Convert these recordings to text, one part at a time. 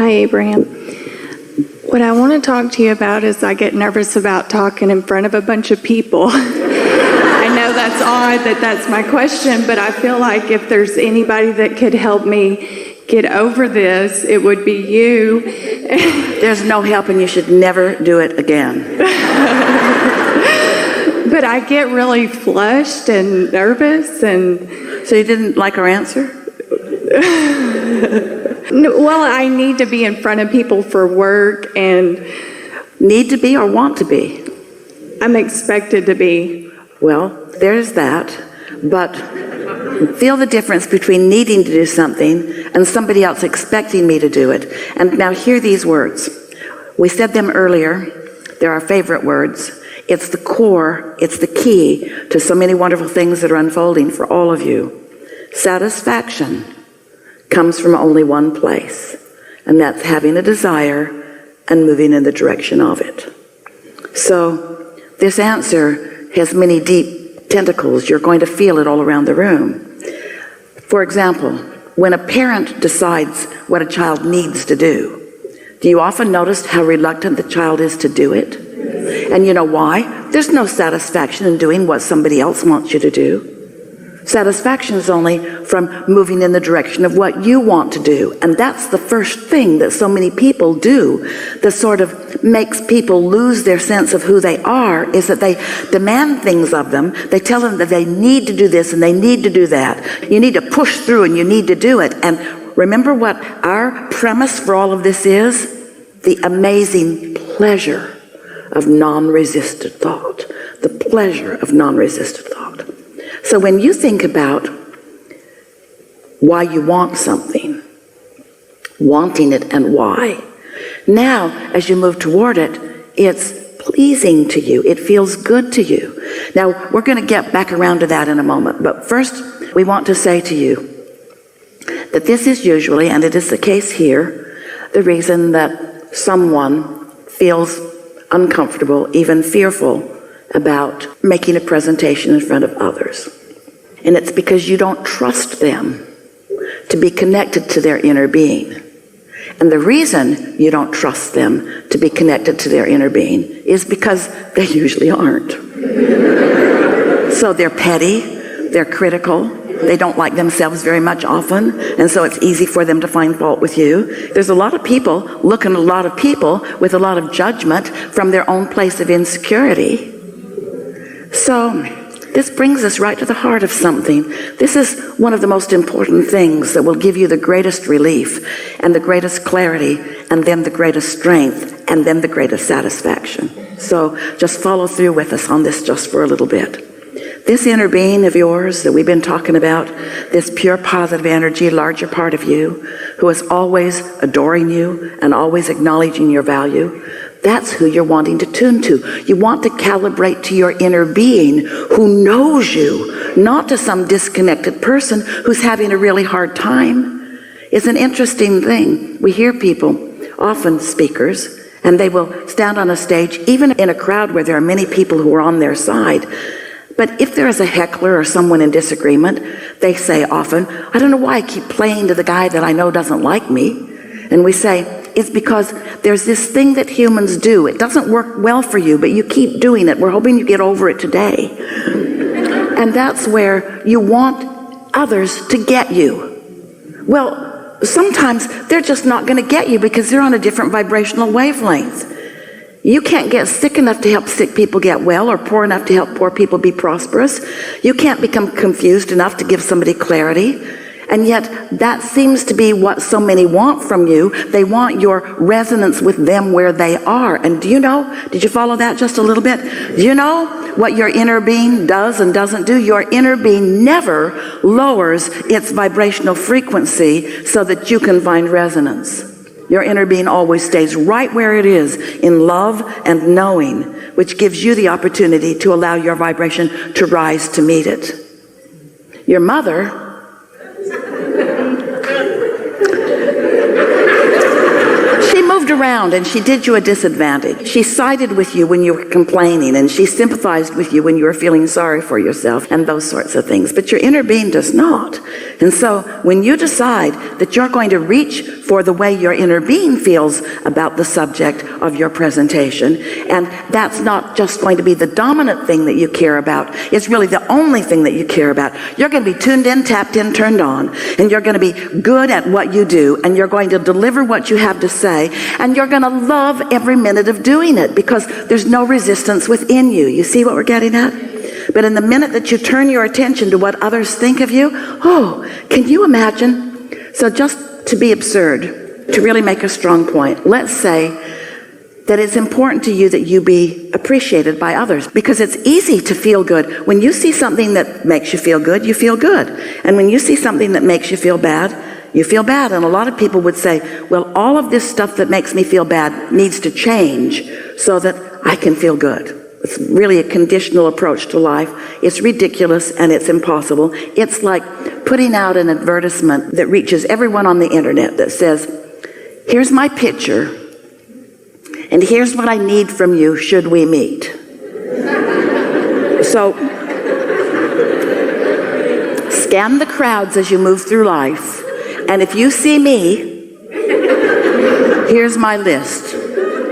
Hi, Abraham. What I want to talk to you about is I get nervous about talking in front of a bunch of people. I know that's odd that that's my question, but I feel like if there's anybody that could help me get over this, it would be you. There's no help, and you should never do it again. But I get really flushed and nervous, and so you didn't like our answer? No, well, I need to be in front of people for work, and need to be or want to be? I'm expected to be. Well, there's that, but feel the difference between needing to do something and somebody else expecting me to do it. And now hear these words. We said them earlier. They're our favorite words. It's the core, it's the key to so many wonderful things that are unfolding for all of you. Satisfaction comes from only one place, and that's having a desire and moving in the direction of it. So this answer has many deep tentacles. You're going to feel it all around the room. For example, when a parent decides what a child needs to do you often notice how reluctant the child is to do it? And you know why? There's no satisfaction in doing what somebody else wants you to do. Satisfaction is only from moving in the direction of what you want to do. And that's the first thing that so many people do that sort of makes people lose their sense of who they are, is that they demand things of them. They tell them that they need to do this and they need to do that. You need to push through and you need to do it. And remember what our premise for all of this is? The amazing pleasure of non-resisted thought. The pleasure of non-resisted thought. So when you think about why you want something, wanting it and why, now as you move toward it, it's pleasing to you. It feels good to you. Now we're going to get back around to that in a moment, but first we want to say to you that this is usually, and it is the case here, the reason that someone feels uncomfortable, even fearful about making a presentation in front of others. And it's because you don't trust them to be connected to their inner being. And the reason you don't trust them to be connected to their inner being is because they usually aren't. So they're petty, they're critical, they don't like themselves very much often, and so it's easy for them to find fault with you. There's a lot of people looking at a lot of people with a lot of judgment from their own place of insecurity. So this brings us right to the heart of something. This is one of the most important things that will give you the greatest relief and the greatest clarity and then the greatest strength and then the greatest satisfaction. So just follow through with us on this just for a little bit. This inner being of yours that we've been talking about, this pure positive energy, larger part of you, who is always adoring you and always acknowledging your value, that's who you're wanting to tune to. You want to calibrate to your inner being who knows you, not to some disconnected person who's having a really hard time. It's an interesting thing. We hear people, often speakers, and they will stand on a stage, even in a crowd where there are many people who are on their side. But if there is a heckler or someone in disagreement, they say often, I don't know why I keep playing to the guy that I know doesn't like me. And we say, it's because there's this thing that humans do. It doesn't work well for you, but you keep doing it. We're hoping you get over it today. And that's where you want others to get you. Well, sometimes they're just not going to get you because they're on a different vibrational wavelength. You can't get sick enough to help sick people get well, or poor enough to help poor people be prosperous. You can't become confused enough to give somebody clarity. And yet that seems to be what so many want from you. They want your resonance with them where they are. And do you know, did you follow that just a little bit? Do you know what your inner being does and doesn't do? Your inner being never lowers its vibrational frequency so that you can find resonance. Your inner being always stays right where it is, in love and knowing, which gives you the opportunity to allow your vibration to rise to meet it. Your mother, she moved around and she did you a disadvantage. She sided with you when you were complaining, and she sympathized with you when you were feeling sorry for yourself, and those sorts of things. But your inner being does not. And so when you decide that you're going to reach for the way your inner being feels about the subject of your presentation, and that's not just going to be the dominant thing that you care about, it's really the only thing that you care about. You're going to be tuned in, tapped in, turned on, and you're going to be good at what you do, and you're going to deliver what you have to say, and you're going to love every minute of doing it because there's no resistance within you. You see what we're getting at? But in the minute that you turn your attention to what others think of you, can you imagine? So just to be absurd, to really make a strong point, let's say that it's important to you that you be appreciated by others, because it's easy to feel good. When you see something that makes you feel good, you feel good. And when you see something that makes you feel bad, you feel bad. And a lot of people would say, well, all of this stuff that makes me feel bad needs to change so that I can feel good. It's really a conditional approach to life. It's ridiculous and it's impossible. It's like putting out an advertisement that reaches everyone on the internet that says, here's my picture, and here's what I need from you should we meet. So, scan the crowds as you move through life, and if you see me, here's my list.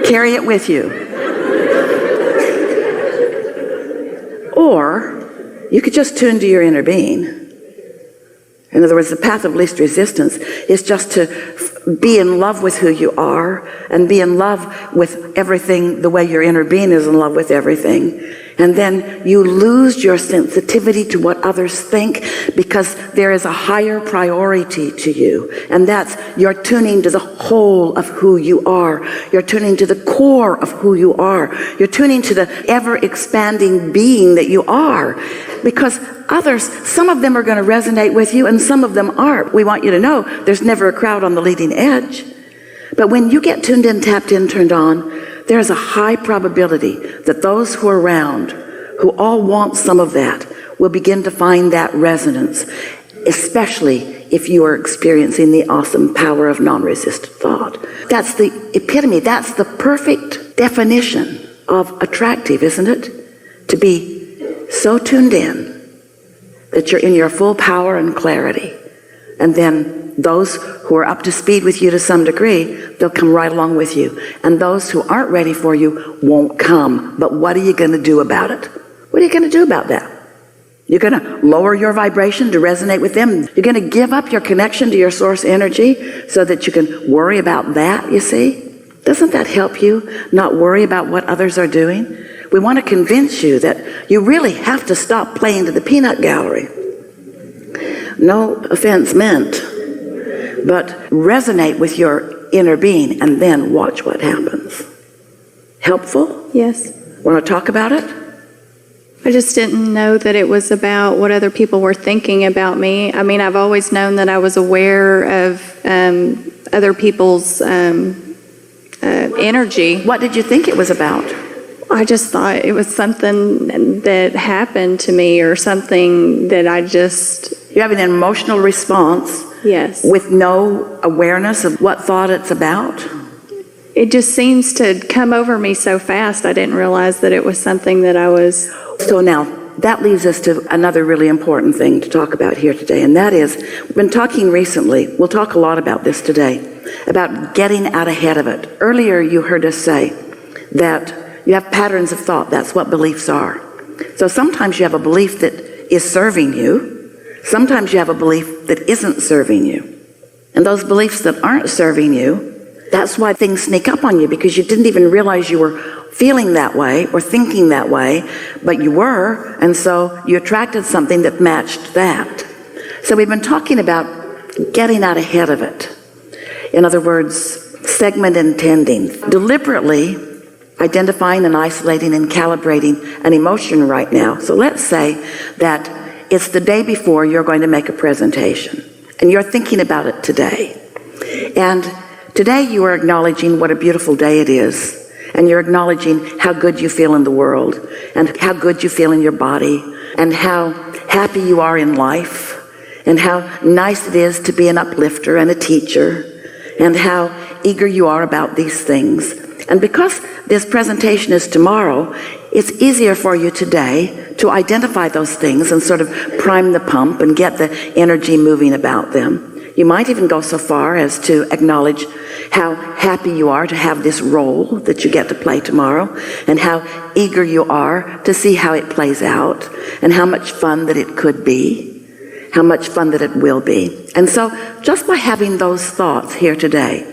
Carry it with you. Or, you could just tune to your inner being. In other words, the path of least resistance is just to be in love with who you are and be in love with everything the way your inner being is in love with everything. And then you lose your sensitivity to what others think because there is a higher priority to you. And that's you're tuning to the whole of who you are. You're tuning to the core of who you are. You're tuning to the ever-expanding being that you are. Because others, some of them are going to resonate with you and some of them aren't. We want you to know there's never a crowd on the leading edge. But when you get tuned in, tapped in, turned on, there is a high probability that those who are around, who all want some of that, will begin to find that resonance, especially if you are experiencing the awesome power of non-resistant thought. That's the epitome, that's the perfect definition of attractive, isn't it? To be so tuned in that you're in your full power and clarity. And then those who are up to speed with you to some degree, they'll come right along with you. And those who aren't ready for you won't come. But what are you going to do about it? What are you going to do about that? You're going to lower your vibration to resonate with them. You're going to give up your connection to your source energy so that you can worry about that, you see? Doesn't that help you not worry about what others are doing? We want to convince you that you really have to stop playing to the peanut gallery. No offense meant, but resonate with your inner being and then watch what happens. Helpful? Yes. Want to talk about it? I just didn't know that it was about what other people were thinking about me. I mean, I've always known that I was aware of other people's energy. What did you think it was about? I just thought it was something that happened to me or something that I just... You have an emotional response. Yes. With no awareness of what thought it's about? It just seems to come over me so fast. I didn't realize that it was something that I was... So now, that leads us to another really important thing to talk about here today, and that is, we've been talking recently, we'll talk a lot about this today, about getting out ahead of it. Earlier you heard us say that you have patterns of thought. That's what beliefs are. So sometimes you have a belief that is serving you. Sometimes you have a belief that isn't serving you. And those beliefs that aren't serving you, that's why things sneak up on you, because you didn't even realize you were feeling that way or thinking that way, but you were, and so you attracted something that matched that. So we've been talking about getting out ahead of it. In other words, segment intending. Deliberately identifying and isolating and calibrating an emotion right now. So let's say that it's the day before you're going to make a presentation, and you're thinking about it today. And today you are acknowledging what a beautiful day it is, and you're acknowledging how good you feel in the world, and how good you feel in your body, and how happy you are in life, and how nice it is to be an uplifter and a teacher, and how eager you are about these things. And because this presentation is tomorrow, it's easier for you today to identify those things and sort of prime the pump and get the energy moving about them. You might even go so far as to acknowledge how happy you are to have this role that you get to play tomorrow, and how eager you are to see how it plays out, and how much fun that it could be, how much fun that it will be. And so just by having those thoughts here today,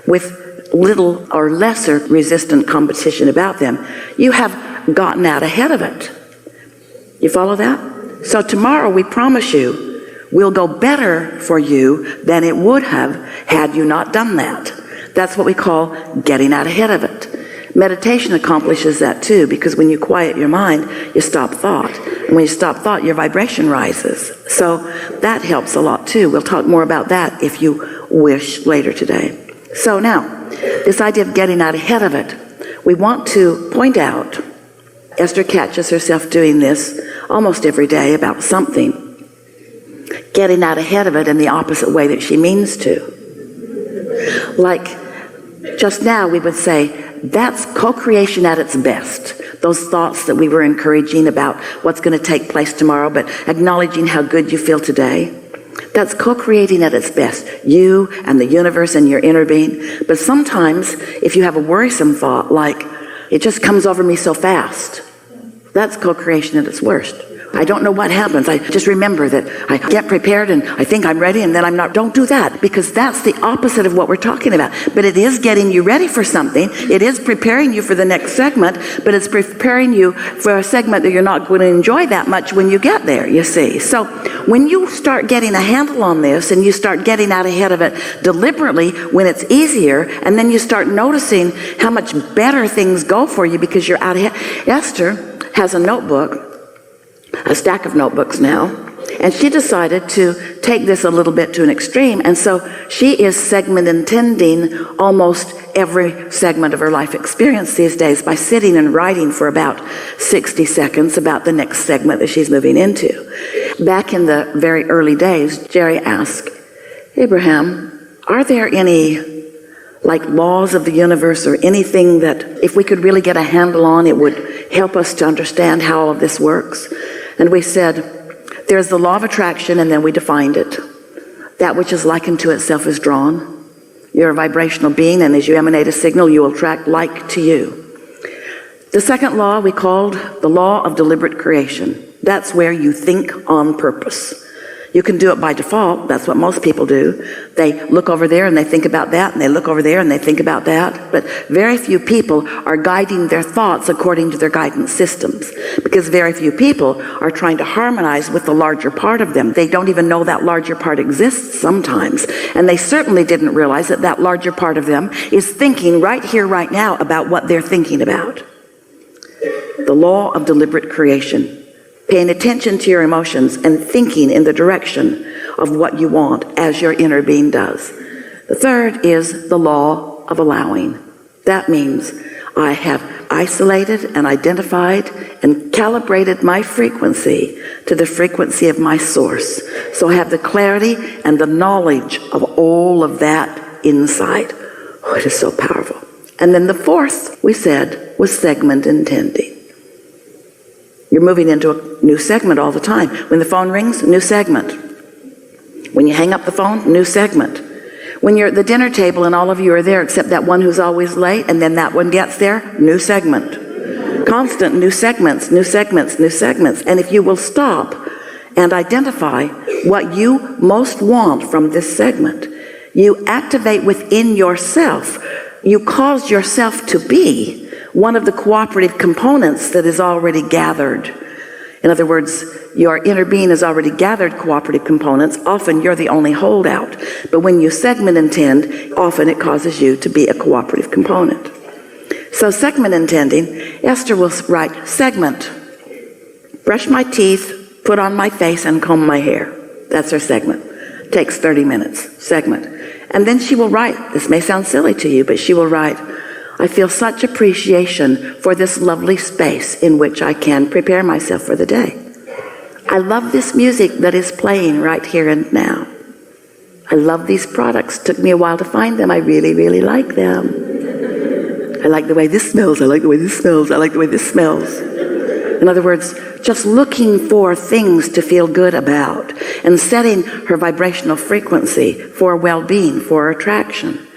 with little or lesser resistant competition about them, you have gotten out ahead of it. You follow that? So tomorrow, we promise you, will go better for you than it would have had you not done that. That's what we call getting out ahead of it. Meditation accomplishes that too, because when you quiet your mind, you stop thought. And when you stop thought, your vibration rises. So that helps a lot too. We'll talk more about that if you wish later today. So now, this idea of getting out ahead of it, we want to point out, Esther catches herself doing this almost every day about something, getting out ahead of it in the opposite way that she means to. Like just now we would say, that's co-creation at its best. Those thoughts that we were encouraging about what's going to take place tomorrow, but acknowledging how good you feel today. That's co-creating at its best. You and the universe and your inner being. But sometimes if you have a worrisome thought, like, it just comes over me so fast, that's co-creation at its worst. I don't know what happens. I just remember that I get prepared and I think I'm ready and then I'm not. Don't do that, because that's the opposite of what we're talking about. But it is getting you ready for something. It is preparing you for the next segment, but it's preparing you for a segment that you're not going to enjoy that much when you get there, you see. So when you start getting a handle on this and you start getting out ahead of it deliberately when it's easier, and then you start noticing how much better things go for you because you're out ahead. Esther has a notebook, a stack of notebooks now, and she decided to take this a little bit to an extreme, and so she is segment intending almost every segment of her life experience these days by sitting and writing for about 60 seconds about the next segment that she's moving into. Back in the very early days, Jerry asked, Abraham, are there any laws of the universe or anything that if we could really get a handle on, it would help us to understand how all of this works? And we said, there's the law of attraction, and then we defined it. That which is likened to itself is drawn. You're a vibrational being, and as you emanate a signal, you will attract like to you. The second law we called the law of deliberate creation. That's where you think on purpose. You can do it by default. That's what most people do. They look over there and they think about that, and they look over there and they think about that. But very few people are guiding their thoughts according to their guidance systems, because very few people are trying to harmonize with the larger part of them. They don't even know that larger part exists sometimes. And they certainly didn't realize that that larger part of them is thinking right here, right now about what they're thinking about. The law of deliberate creation. Paying attention to your emotions and thinking in the direction of what you want as your inner being does. The third is the law of allowing. That means I have isolated and identified and calibrated my frequency to the frequency of my source. So I have the clarity and the knowledge of all of that inside. Oh, it is so powerful. And then the fourth, we said, was segment intending. You're moving into a new segment all the time. When the phone rings, new segment. When you hang up the phone, new segment. When you're at the dinner table and all of you are there except that one who's always late, and then that one gets there, new segment. Constant new segments, new segments, new segments. And if you will stop and identify what you most want from this segment, you activate within yourself. You cause yourself to be one of the cooperative components that is already gathered. In other words, your inner being has already gathered cooperative components. Often you're the only holdout. But when you segment intend, often it causes you to be a cooperative component. So segment intending, Esther will write segment. Brush my teeth, put on my face, and comb my hair. That's her segment. Takes 30 minutes, segment. And then she will write, this may sound silly to you, but she will write, I feel such appreciation for this lovely space in which I can prepare myself for the day. I love this music that is playing right here and now. I love these products. Took me a while to find them. I really, really like them. I like the way this smells. I like the way this smells. I like the way this smells. In other words, just looking for things to feel good about and setting her vibrational frequency for well-being, for attraction.